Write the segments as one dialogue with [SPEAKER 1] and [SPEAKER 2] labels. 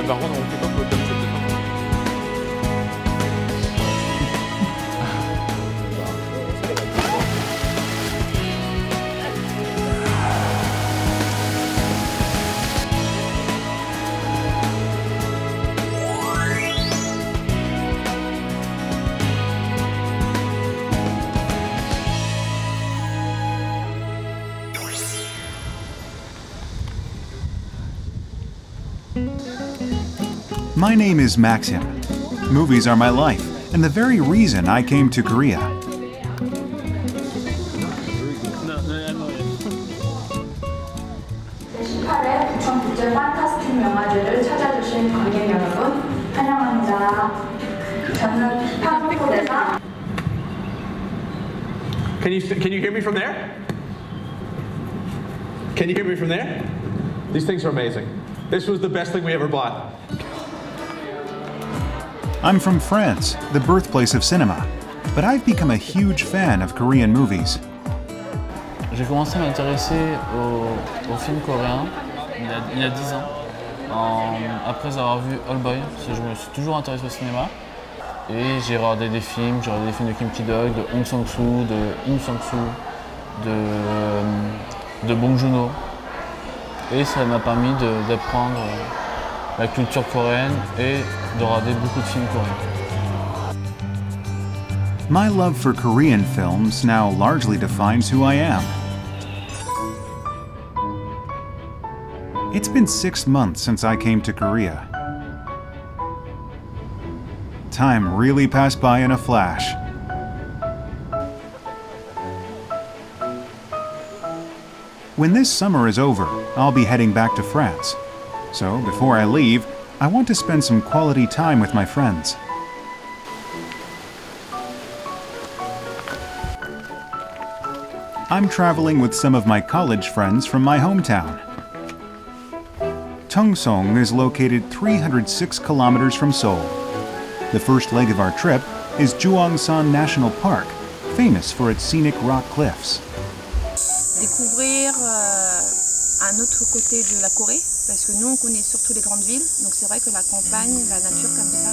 [SPEAKER 1] Par contre, on fait pas pour le top 7 de
[SPEAKER 2] My name is Maxim. Movies are my life, and the very reason I came to Korea.
[SPEAKER 3] 판타스틱 영화제를 찾아주신 관객 여러분, 환영합니다. 저는 한국에서
[SPEAKER 4] Can you hear me from there? Can you hear me from there? These things are amazing. This was the best thing we ever bought.
[SPEAKER 2] I'm from France, the birthplace of cinema, but I've become a huge fan of Korean movies.
[SPEAKER 5] J'ai commencé à m'intéresser aux films coréens il y a 10 ans, après avoir vu Old Boy, parce que je me suis toujours intéressé au cinéma. Et j'ai regardé des films, de Kim Ki-duk, de Hong Sang-soo, de Im Sang-soo, de Bong Joon-ho. Et ça m'a permis d'apprendre la culture coréenne et de regarder beaucoup de films coréens.
[SPEAKER 2] My love for Korean films now largely defines who I am. It's been 6 months since I came to Korea. Time really passed by in a flash. When this summer is over, I'll be heading back to France. So before I leave, I want to spend some quality time with my friends. I'm traveling with some of my college friends from my hometown. Tungsong is located 306 kilometers from Seoul. The first leg of our trip is Juangsan National Park, famous for its scenic rock cliffs.
[SPEAKER 6] Découvrir un autre côté de la Corée, parce que nous on connaît surtout les grandes villes, donc c'est vrai que la campagne, la nature comme ça,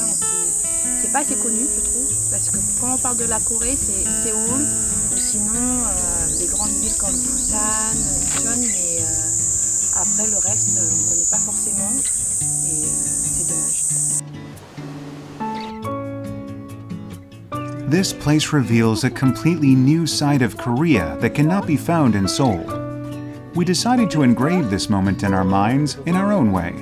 [SPEAKER 6] c'est pas assez connu je trouve, parce que quand on parle de la Corée c'est Séoul, ou sinon les grandes villes comme Busan, Incheon, mais après le reste on ne connaît pas forcément, et c'est dommage.
[SPEAKER 2] This place reveals a completely new side of Korea that cannot be found in Seoul. We decided to engrave this moment in our minds in our own way.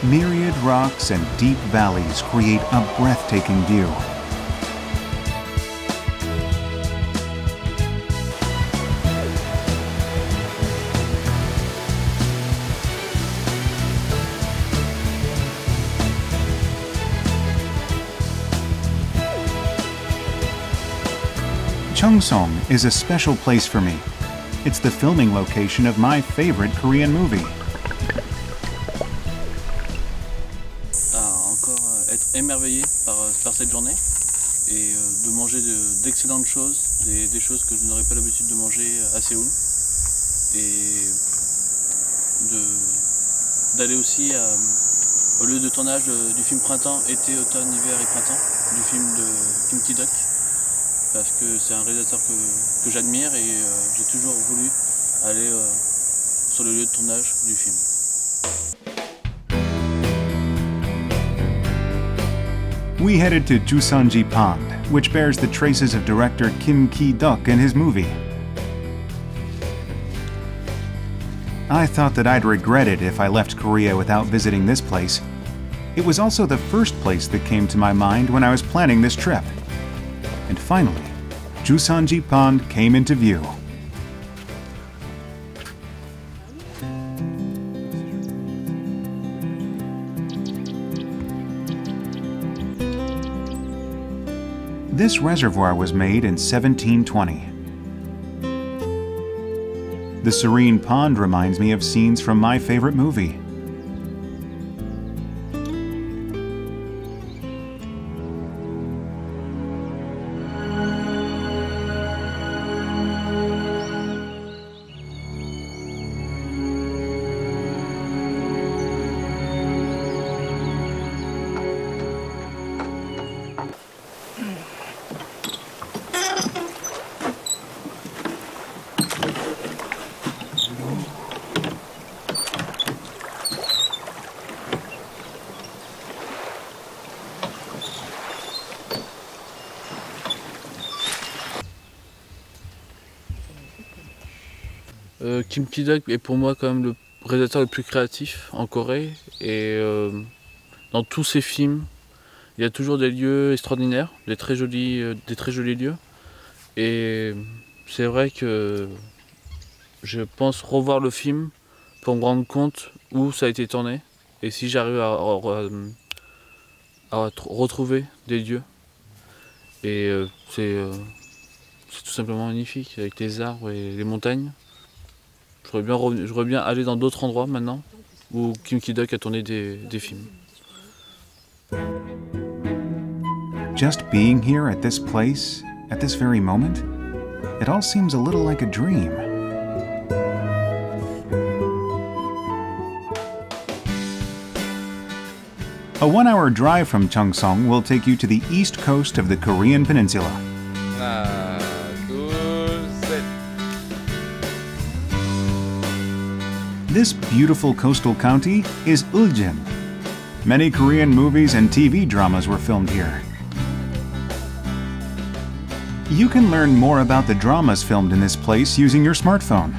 [SPEAKER 2] Myriad rocks and deep valleys create a breathtaking view. Tungsong is a special place for me. It's the filming location of my favorite Korean movie.
[SPEAKER 5] Encore être émerveillé par cette journée et de manger d'excellentes choses, des choses que je n'aurais pas l'habitude de manger à Séoul, et d'aller aussi au lieu de tournage du film Printemps, été, automne, hiver et printemps, du film de Kim Ki-duk, parce que c'est un réalisateur que j'admire et j'ai toujours voulu aller sur le lieu de tournage du film.
[SPEAKER 2] We headed to Jusanji Pond, which bears the traces of director Kim Ki-duk in his movie. I thought that I'd regret it if I left Korea without visiting this place. It was also the first place that came to my mind when I was planning this trip. And finally, Jusanji Pond came into view. This reservoir was made in 1720. The serene pond reminds me of scenes from my favorite movie.
[SPEAKER 5] Kim Ki-duk est pour moi quand même le réalisateur le plus créatif en Corée et dans tous ses films il y a toujours des lieux extraordinaires, des très jolis lieux et c'est vrai que je pense revoir le film pour me rendre compte où ça a été tourné et si j'arrive à retrouver des lieux et c'est tout simplement magnifique avec les arbres et les montagnes. Je voudrais bien aller dans d'autres endroits maintenant où Kim Ki-duk a tourné des films.
[SPEAKER 2] Just being here at this place, at this very moment, it all seems a little like a dream. A 1-hour drive from Cheongsong will take you to the east coast of the Korean Peninsula.
[SPEAKER 1] 하나, 둘, 셋.
[SPEAKER 2] This beautiful coastal county is Uljin. Many Korean movies and TV dramas were filmed here. You can learn more about the dramas filmed in this place using your smartphone.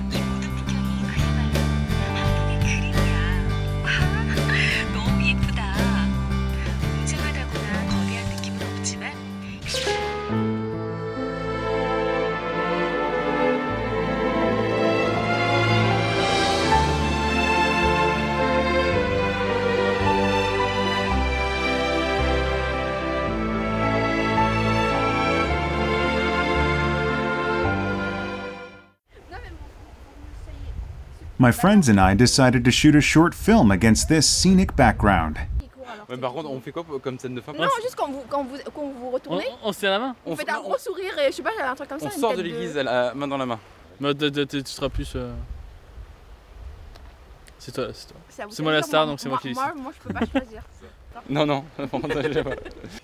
[SPEAKER 2] My friends and I decided to shoot a short film against this scenic background.
[SPEAKER 1] Ouais, par contre, on fait quoi comme scène de fin?
[SPEAKER 6] Non, juste quand vous retournez,
[SPEAKER 5] On se tient la main.
[SPEAKER 6] vous faites un gros sourire et je sais pas, un truc comme ça.
[SPEAKER 1] On
[SPEAKER 6] une
[SPEAKER 1] sort
[SPEAKER 6] tête
[SPEAKER 1] de l'église, la main dans la main.
[SPEAKER 5] Mais tu seras plus. C'est toi.
[SPEAKER 6] Ça vous
[SPEAKER 5] C'est moi la
[SPEAKER 6] fait
[SPEAKER 5] star,
[SPEAKER 6] dire,
[SPEAKER 5] donc c'est moi qui décide.
[SPEAKER 6] Moi, je peux pas choisir.
[SPEAKER 1] Non,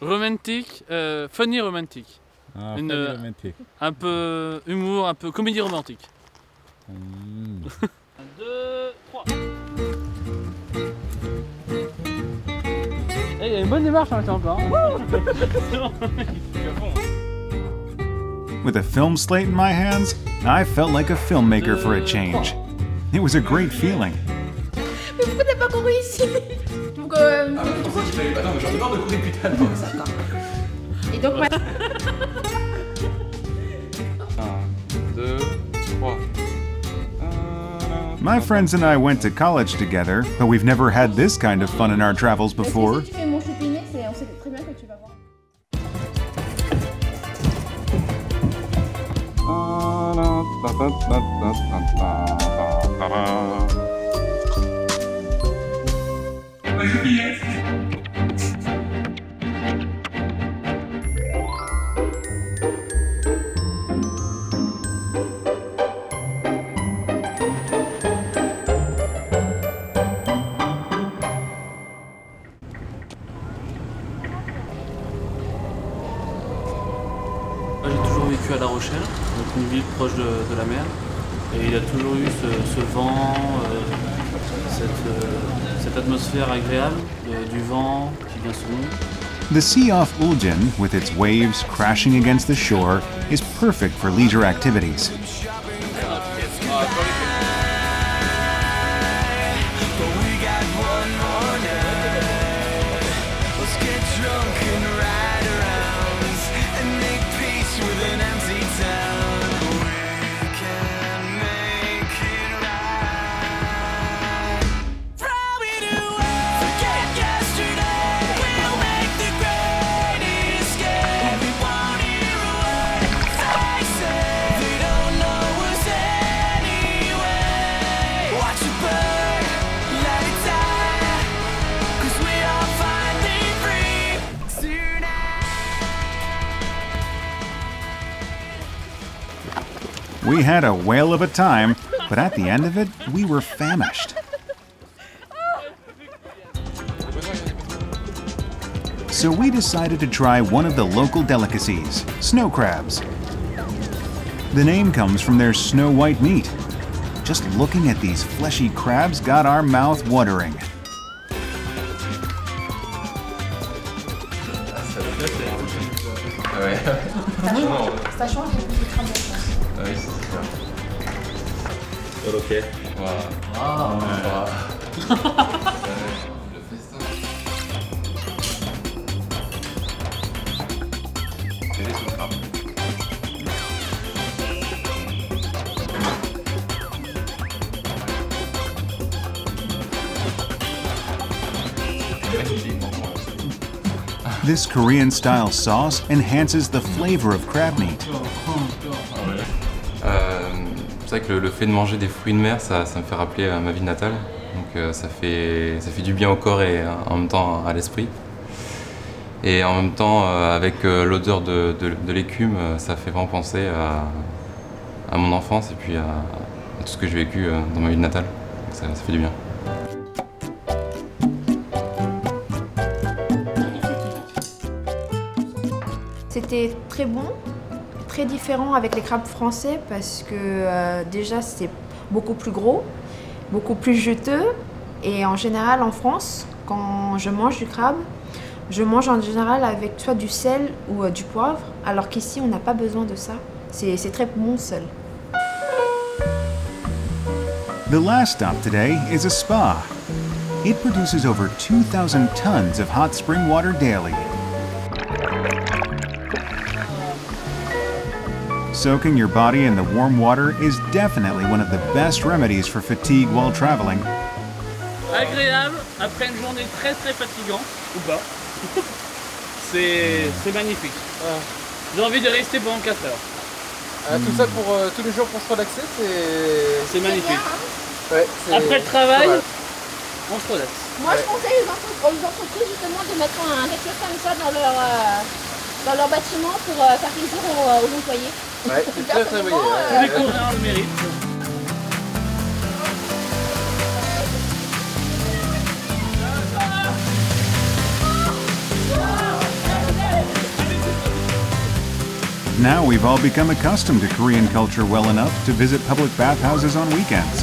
[SPEAKER 5] Romantique, funny romantique.
[SPEAKER 7] Ah,
[SPEAKER 5] Une,
[SPEAKER 7] funny romantique.
[SPEAKER 5] Un peu humour, un peu comédie romantique. 1, 2, 3. Il y a une bonne démarche maintenant encore.
[SPEAKER 2] With a film slate in my hands, I felt like a filmmaker for a change. It was a great feeling.
[SPEAKER 6] Mais pourquoi t'as pas couru ici? Donc,
[SPEAKER 1] non, mais j'en ai marre de courir putain de
[SPEAKER 6] et donc, ouais.
[SPEAKER 1] 1, 2, 3.
[SPEAKER 2] My friends and I went to college together, but we've never had this kind of fun in our travels before.
[SPEAKER 6] Si tu fais mon choupinet, on sait très bien que tu vas voir.
[SPEAKER 5] J'ai toujours vécu à La Rochelle, donc une ville proche de la mer. Et il y a toujours eu ce vent, cette atmosphère agréable, du vent qui vient sur nous.
[SPEAKER 2] The sea off Uljin, with its waves crashing against the shore, is perfect for leisure activities. We had a whale of a time, but at the end of it, we were famished. So we decided to try one of the local delicacies, snow crabs. The name comes from their snow-white meat. Just looking at these fleshy crabs got our mouth watering.
[SPEAKER 3] Ça change les crabes.
[SPEAKER 1] Ah oui, c'est super.
[SPEAKER 4] Ok.
[SPEAKER 1] Voilà. Le festin. C'est des sous-crabes.
[SPEAKER 2] This Korean-style sauce enhances the flavor of crab meat.
[SPEAKER 1] C'est vrai que le fait de manger des fruits de mer, ça me fait rappeler ma ville natale. Donc ça fait du bien au corps et en même temps à l'esprit. Et en même temps, avec l'odeur de l'écume, ça fait vraiment penser à mon enfance et puis à tout ce que j'ai vécu dans ma ville natale. Donc ça fait du bien.
[SPEAKER 6] C'était très bon, très différent avec les crabes français parce que déjà c'est beaucoup plus gros, beaucoup plus juteux et en général en France, quand je mange du crabe, je mange en général avec soit du sel ou du poivre alors qu'ici on n'a pas besoin de ça, c'est très bon seul.
[SPEAKER 2] The last stop today is a spa. It produces over 2,000 tons of hot spring water daily. Soaking your body in the warm water is definitely one of the best remedies for fatigue while traveling.
[SPEAKER 5] Agréable après une journée très fatigante, ou pas. C'est magnifique. J'ai envie de rester pendant 4 heures.
[SPEAKER 7] Tout ça pour tous les jours pour se relaxer,
[SPEAKER 5] C'est magnifique.
[SPEAKER 7] Ouais,
[SPEAKER 5] après le travail, on se relaxe.
[SPEAKER 8] Moi, je conseille aux entreprises justement de mettre quelque chose comme ça dans leur bâtiment pour faire plaisir aux employés.
[SPEAKER 7] Ouais, c'est très bien.
[SPEAKER 5] Tous les Coréens le méritent.
[SPEAKER 2] Now we've all become accustomed to Korean culture well enough to visit public bathhouses on weekends.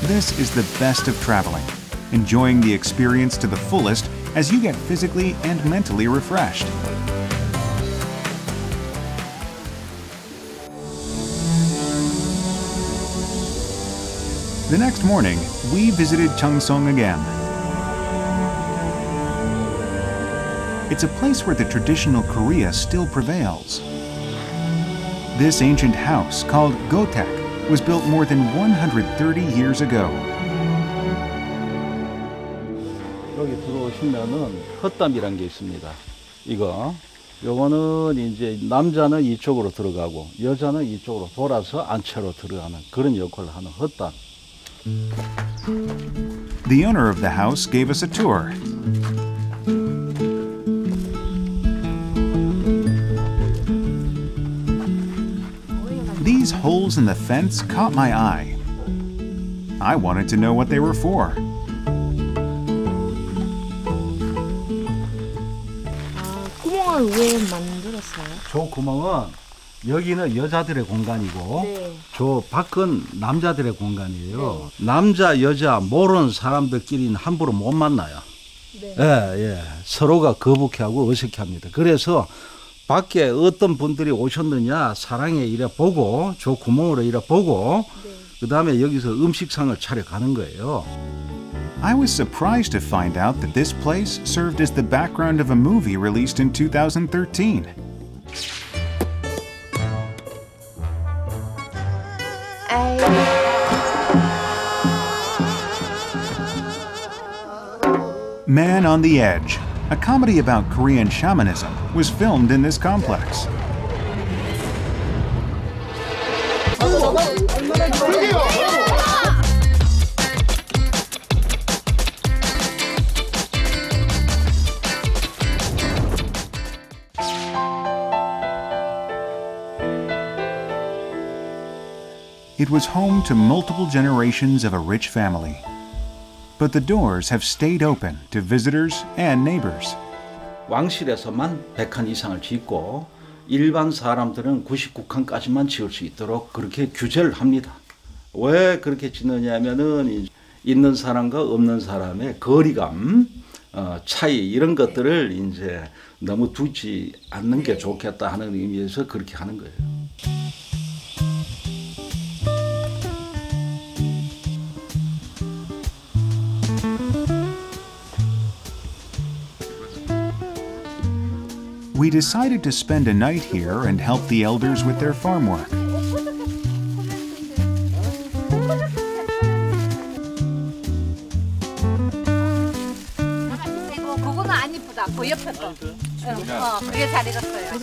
[SPEAKER 2] This is the best of traveling, enjoying the experience to the fullest as you get physically and mentally refreshed. The next morning, we visited Cheongsong again. It's a place where the traditional Korea still prevails. This ancient house, called Gotek, was built more than 130 years ago.
[SPEAKER 9] 여기 들어오시면은 헛담이란 게 있습니다. 요거는 이제 남자는 이쪽으로 들어가고 여자는 이쪽으로 돌아서 안채로 들어가는 그런 역할을 하는 헛담.
[SPEAKER 2] The owner of the house gave us a tour. These holes in the fence caught my eye. I wanted to know what they were for.
[SPEAKER 6] 구멍을 왜 만들었어요?
[SPEAKER 9] 저 구멍은 여기는 여자들의 공간이고
[SPEAKER 6] 네.
[SPEAKER 9] 저 밖은 남자들의 공간이에요. 남자, 여자 모르는 사람들끼리는 함부로 못 만나요.
[SPEAKER 6] 네.
[SPEAKER 9] 예. 서로가 거북해하고 어색해합니다. 그래서 밖에 어떤 분들이 오셨느냐 사랑에 이래 보고 저 구멍으로 이래 보고 그 다음에 여기서 음식상을 차려가는 거예요.
[SPEAKER 2] I was surprised to find out that this place served as the background of a movie released in 2013. Man on the Edge, a comedy about Korean shamanism, was filmed in this complex. It was home to multiple generations of a rich family. But the doors have stayed open to visitors and neighbors.
[SPEAKER 9] 왕실에서만 100칸 이상을 짓고 일반 사람들은 99칸까지만 지을 수 있도록 그렇게 규제를 합니다. 왜 그렇게 짓느냐면은 있는 사람과 없는 사람의 거리감, 차이 이런 것들을 이제 너무 두지 않는 게 좋겠다 하는 의미에서 그렇게 하는 거예요.
[SPEAKER 2] We decided to spend a night here and help the elders with their farm work.
[SPEAKER 8] 그거는 안 이쁘다. 그 옆에 거. 그게 잘 익었어요.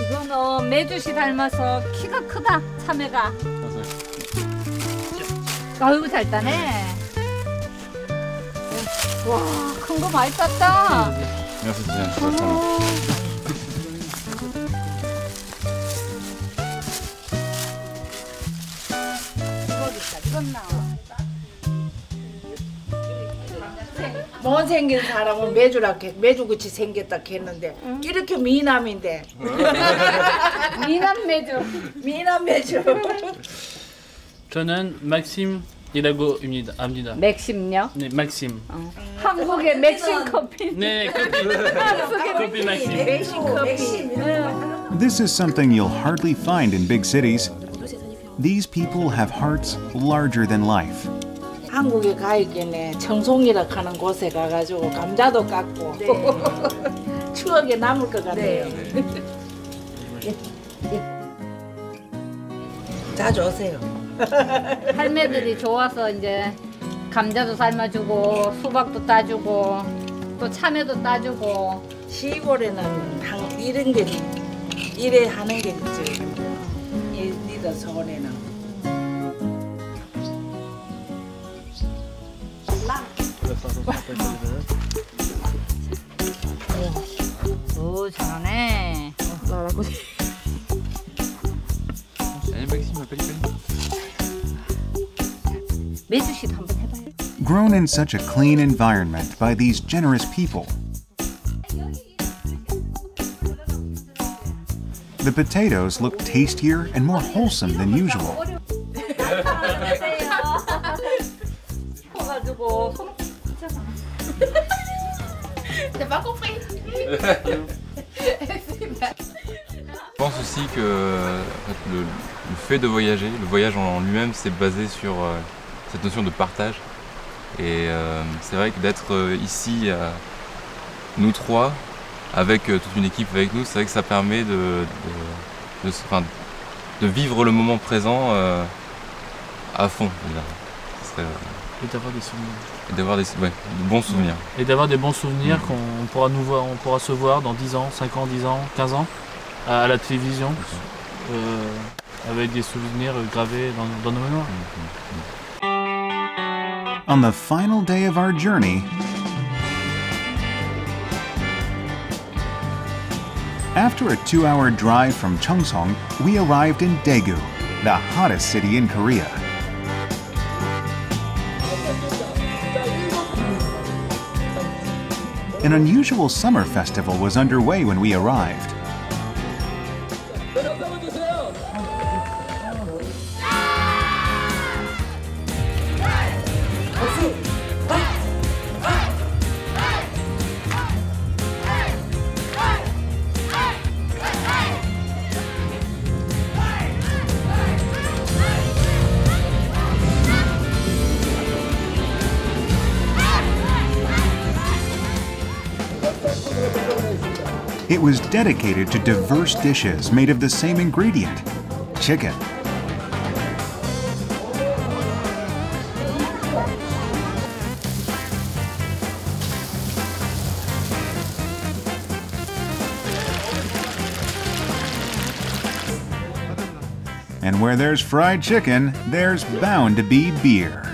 [SPEAKER 8] 이거는 메주씨 닮아서 키가 크다. 참외가. 아이고 잘 따네. 와, 큰 거 많이 땄다.
[SPEAKER 10] 못생긴 사람은 메주같이 생겼다 했는데 이렇게 미남인데.
[SPEAKER 8] 미남 메주.
[SPEAKER 10] 미남 메주.
[SPEAKER 5] 저는 맥심이라고 합니다.
[SPEAKER 8] 맥심요?
[SPEAKER 5] 네, 맥심.
[SPEAKER 8] 한국의 맥심 커피.
[SPEAKER 5] 네, 커피 맥심.
[SPEAKER 10] 맥심 커피.
[SPEAKER 2] This is something you'll hardly find in big cities. These people have hearts larger than life.
[SPEAKER 10] 한국에 가 있겠네. 청송이라 하는 곳에 가가지고 감자도 깎고 추억에 남을 것 같네요. 자주 오세요.
[SPEAKER 8] 할매들이 좋아서 이제 감자도 삶아주고 수박도 따주고 또 참외도 따주고.
[SPEAKER 10] 시골에는 이런 게 이래 하는 게 있지. 니들 서울에는.
[SPEAKER 8] 오 잘하네. 나라고. 메주씨도 한번 해봐요.
[SPEAKER 2] Grown in such a clean environment by these generous people, the potatoes look tastier and more wholesome than usual.
[SPEAKER 8] 가지고 손
[SPEAKER 1] Je pense aussi que le fait de voyager, le voyage en lui-même, c'est basé sur cette notion de partage. Et c'est vrai que d'être ici, nous trois, avec toute une équipe avec nous, c'est vrai que ça permet de vivre le moment présent à fond.
[SPEAKER 5] Et d'avoir des souvenirs.
[SPEAKER 1] Et d'avoir de bons souvenirs.
[SPEAKER 5] Et d'avoir des bons souvenirs qu'on pourra nous voir, on pourra se voir dans 10 ans, 5 ans, 10 ans, 15 ans à la télévision, avec des souvenirs gravés dans nos mémoires.
[SPEAKER 2] On the final day of our journey, after a 2-hour drive from Cheongsong, we arrived in Daegu, the hottest city in Korea. An unusual summer festival was underway when we arrived. It was dedicated to diverse dishes made of the same ingredient, chicken. And where there's fried chicken, there's bound to be beer.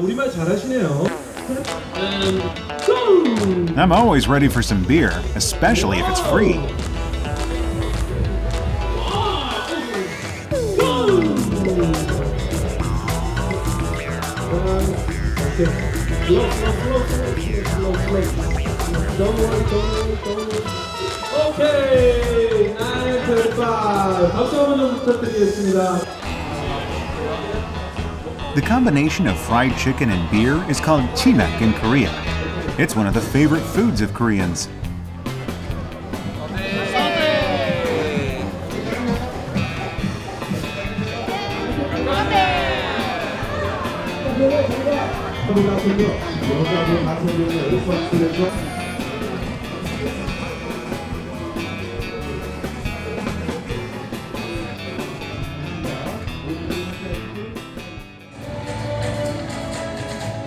[SPEAKER 11] 우리말 잘하시네요.
[SPEAKER 2] I'm always ready for some beer, especially if it's free.
[SPEAKER 11] 오케이, 9:35. 박수 한번 좀 부탁드리겠습니다.
[SPEAKER 2] The combination of fried chicken and beer is called chimek in Korea. It's one of the favorite foods of Koreans.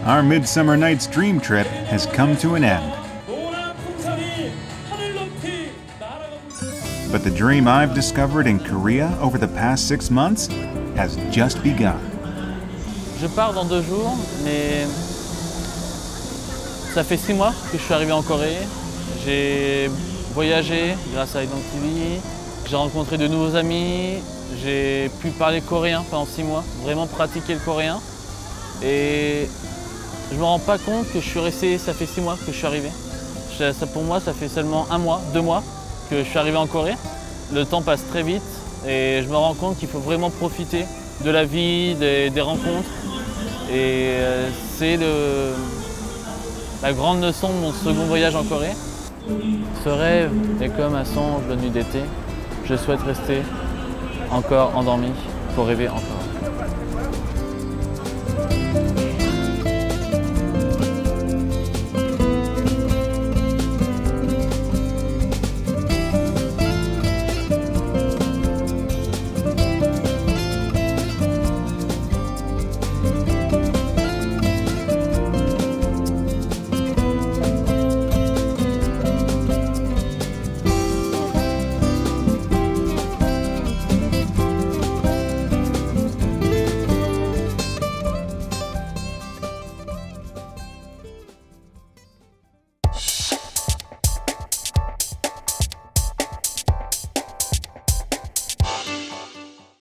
[SPEAKER 2] Our Midsummer Night's Dream trip has come to an end. But the dream I've discovered in Korea over the past 6 months has just begun.
[SPEAKER 5] Je pars dans 2 jours, mais ça fait 6 mois que je suis arrivé en Corée. J'ai voyagé grâce à Idon TV, j'ai rencontré de nouveaux amis, j'ai pu parler coréen pendant 6 mois, vraiment pratiquer le coréen. Et je ne me rends pas compte que je suis resté, ça fait 6 mois que je suis arrivé. Ça, pour moi, ça fait seulement 1 mois, 2 mois que je suis arrivé en Corée. Le temps passe très vite et je me rends compte qu'il faut vraiment profiter de la vie, des rencontres. Et c'est la grande leçon de mon second voyage en Corée. Ce rêve est comme un songe de nuit d'été. Je souhaite rester encore endormi pour rêver encore.